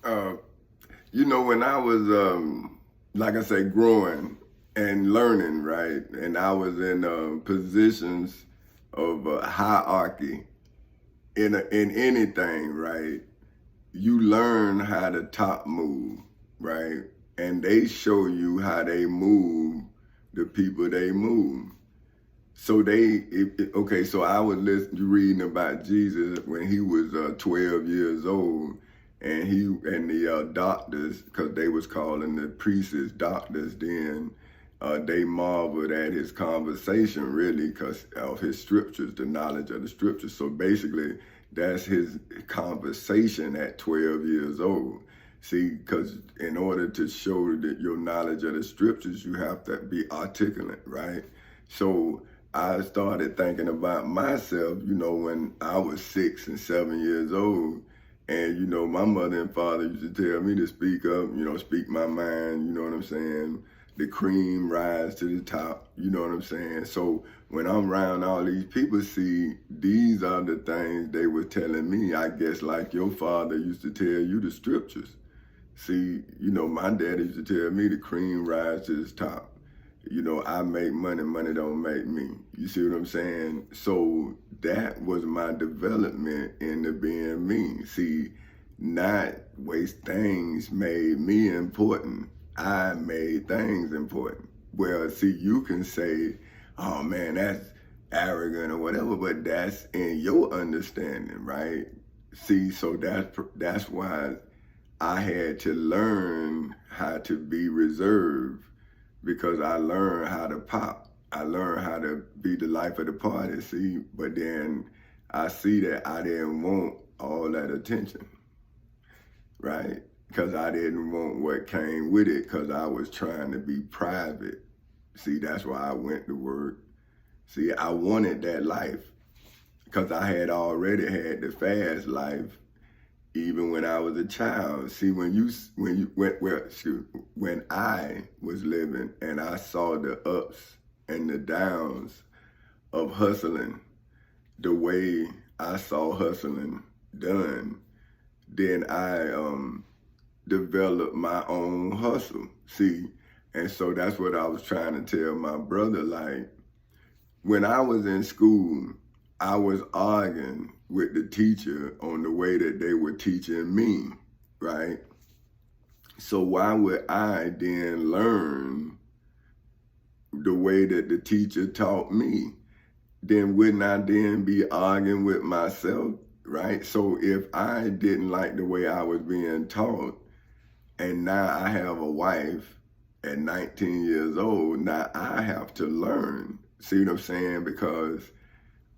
Uh, when I was, like I say, growing and learning, right, and I was in positions of hierarchy in anything, right, you learn how to top move, right, and they show you how they move the people they move. So okay. So I was reading about Jesus when he was 12 years old, and the doctors, because they was calling the priests doctors then, they marveled at his conversation really because of his scriptures, the knowledge of the scriptures. So basically, that's his conversation at 12 years old. See, because in order to show that your knowledge of the scriptures, you have to be articulate, right? So I started thinking about myself, when I was 6 and 7 years old. And, my mother and father used to tell me to speak up, speak my mind, you know what I'm saying? The cream rise to the top, you know what I'm saying? So when I'm around all these people, see, these are the things they were telling me, I guess, like your father used to tell you the scriptures. See, my daddy used to tell me the cream rise to the top. I make money, money don't make me. You see what I'm saying? So that was my development into being me. See, not waste things made me important. I made things important. Well, see, you can say, oh man, that's arrogant or whatever, but that's in your understanding, right? See, so that's why I had to learn how to be reserved, because I learned how to pop. I learned how to be the life of the party, see? But then I see that I didn't want all that attention, right? Because I didn't want what came with it, because I was trying to be private. See, that's why I went to work. See, I wanted that life because I had already had the fast life even when I was a child. See, when I was living and I saw the ups and the downs of hustling, the way I saw hustling done, then I developed my own hustle. See, and so that's what I was trying to tell my brother. Like, when I was in school, I was arguing with the teacher on the way that they were teaching me, right? So why would I then learn the way that the teacher taught me? Then wouldn't I then be arguing with myself, right? So if I didn't like the way I was being taught, and now I have a wife at 19 years old, now I have to learn. See what I'm saying? Because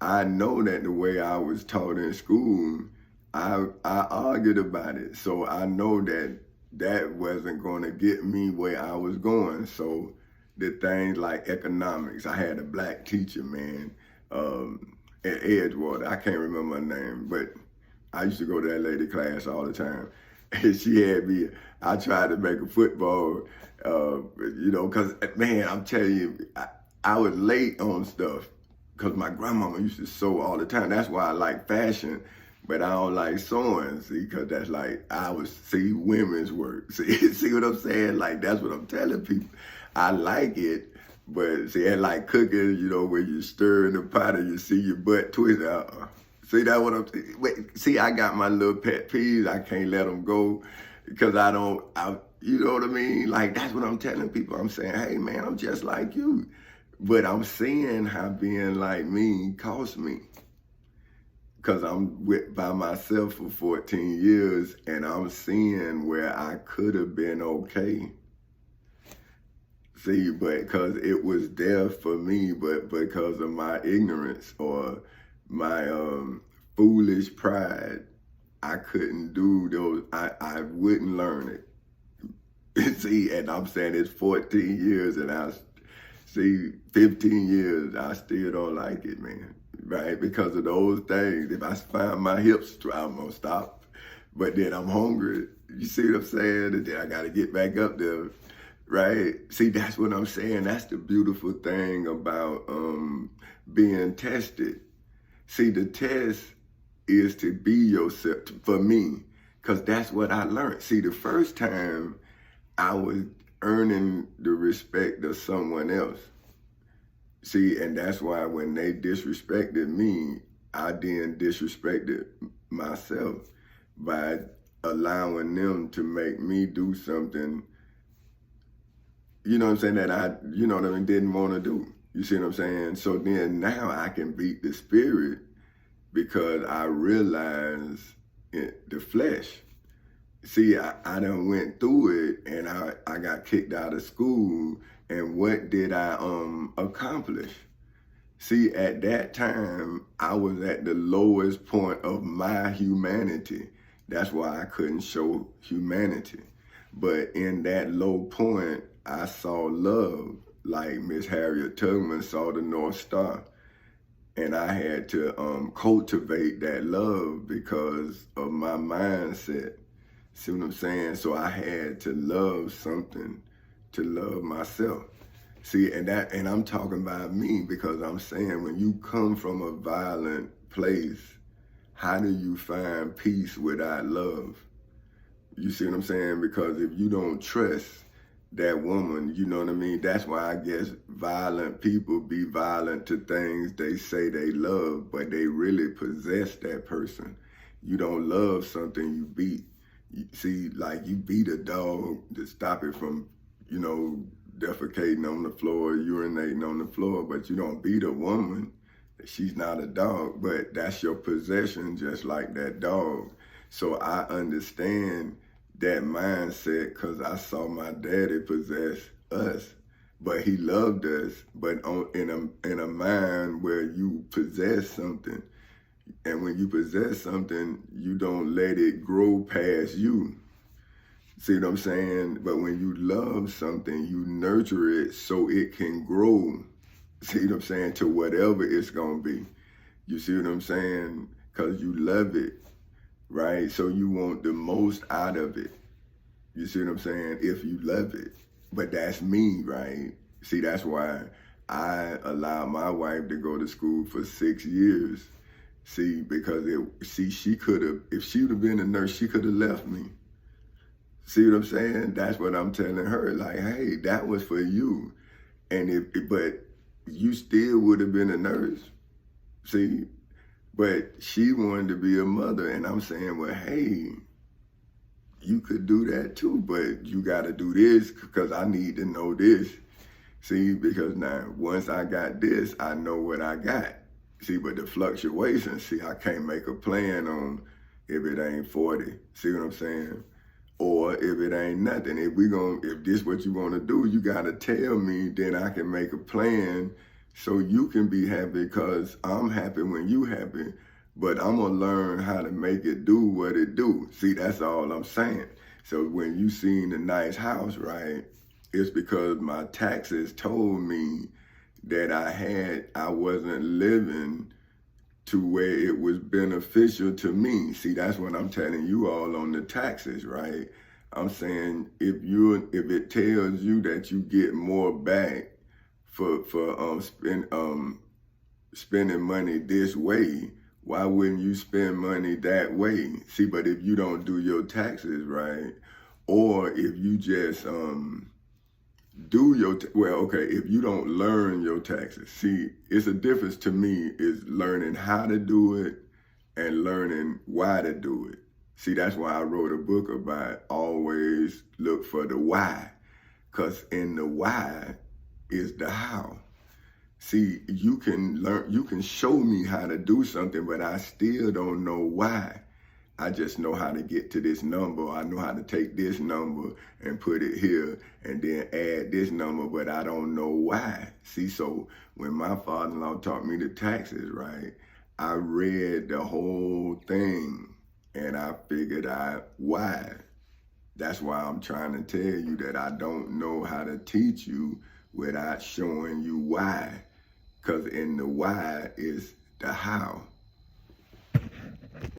I know that the way I was taught in school, I argued about it. So I know that that wasn't going to get me where I was going. So the things like economics, I had a black teacher, man, at Edgewater. I can't remember her name, but I used to go to that lady class all the time. And she had me, I tried to make a football, because, man, I'm telling you, I was late on stuff because my grandmama used to sew all the time. That's why I like fashion, but I don't like sewing, see, because that's like, women's work. See what I'm saying? Like, that's what I'm telling people. I like it, but see, and like cooking, where you stir in the pot and you see your butt twist out. See, that's what I'm saying? Wait, see, I got my little pet peeves. I can't let them go because you know what I mean? Like, that's what I'm telling people. I'm saying, hey, man, I'm just like you. But I'm seeing how being like me cost me, because I'm by myself for 14 years and I'm seeing where I could have been okay. See, but because it was there for me, but because of my ignorance or my foolish pride, I couldn't do those. I wouldn't learn it. See, and I'm saying it's 14 years and 15 years, I still don't like it, man, right? Because of those things. If I find my hips, I'm going to stop. But then I'm hungry. You see what I'm saying? And then I got to get back up there, right? See, that's what I'm saying. That's the beautiful thing about being tested. See, the test is to be yourself, for me, because that's what I learned. See, the first time I was earning the respect of someone else. See, and that's why when they disrespected me, I then disrespected myself by allowing them to make me do something, you know what I'm saying, that I, you know what I mean, didn't want to do. You see what I'm saying? So then now I can beat the spirit because I realize the flesh. See, I done went through it and I got kicked out of school, and what did I accomplish? See, at that time, I was at the lowest point of my humanity. That's why I couldn't show humanity. But in that low point, I saw love, like Miss Harriet Tubman saw the North Star. And I had to cultivate that love because of my mindset. See what I'm saying? So I had to love something to love myself. See, and I'm talking about me because I'm saying when you come from a violent place, how do you find peace without love? You see what I'm saying? Because if you don't trust that woman, you know what I mean? That's why I guess violent people be violent to things they say they love, but they really possess that person. You don't love something you beat. You see, like you beat a dog to stop it from, you know, defecating on the floor, urinating on the floor, but you don't beat a woman. She's not a dog, but that's your possession, just like that dog. So I understand that mindset because I saw my daddy possess us, but he loved us, but in a mind where you possess something, and when you possess something, you don't let it grow past you. See what I'm saying? But when you love something, you nurture it so it can grow. See what I'm saying? To whatever it's gonna be. You see what I'm saying? Because you love it, right? So you want the most out of it. You see what I'm saying? If you love it. But that's me, right? See, that's why I allowed my wife to go to school for 6 years. See, because she could have, if she would have been a nurse, she could have left me. See what I'm saying? That's what I'm telling her. Like, hey, that was for you. And but you still would have been a nurse. See? But she wanted to be a mother. And I'm saying, well, hey, you could do that too, but you got to do this because I need to know this. See, because now once I got this, I know what I got. See, but the fluctuations, see, I can't make a plan on if it ain't 40. See what I'm saying? Or if it ain't nothing. If this what you want to do, you got to tell me, then I can make a plan so you can be happy because I'm happy when you happy. But I'm going to learn how to make it do what it do. See, that's all I'm saying. So when you seen a nice house, right, it's because my taxes told me that I wasn't living to where it was beneficial to me. See, that's what I'm telling you all on the taxes, right? I'm saying if it tells you that you get more back for spending money this way, why wouldn't you spend money that way? See, but if you don't do your taxes right, or if you just if you don't learn your taxes, see, it's a difference to me is learning how to do it and learning why to do it. See, that's why I wrote a book about always look for the why, because in the why is the how. See, you can show me how to do something, but I still don't know why. I just know how to get to this number. I know how to take this number and put it here and then add this number, but I don't know why. See, so when my father-in-law taught me the taxes, right, I read the whole thing and I figured out why. That's why I'm trying to tell you that I don't know how to teach you without showing you why. Because in the why is the how.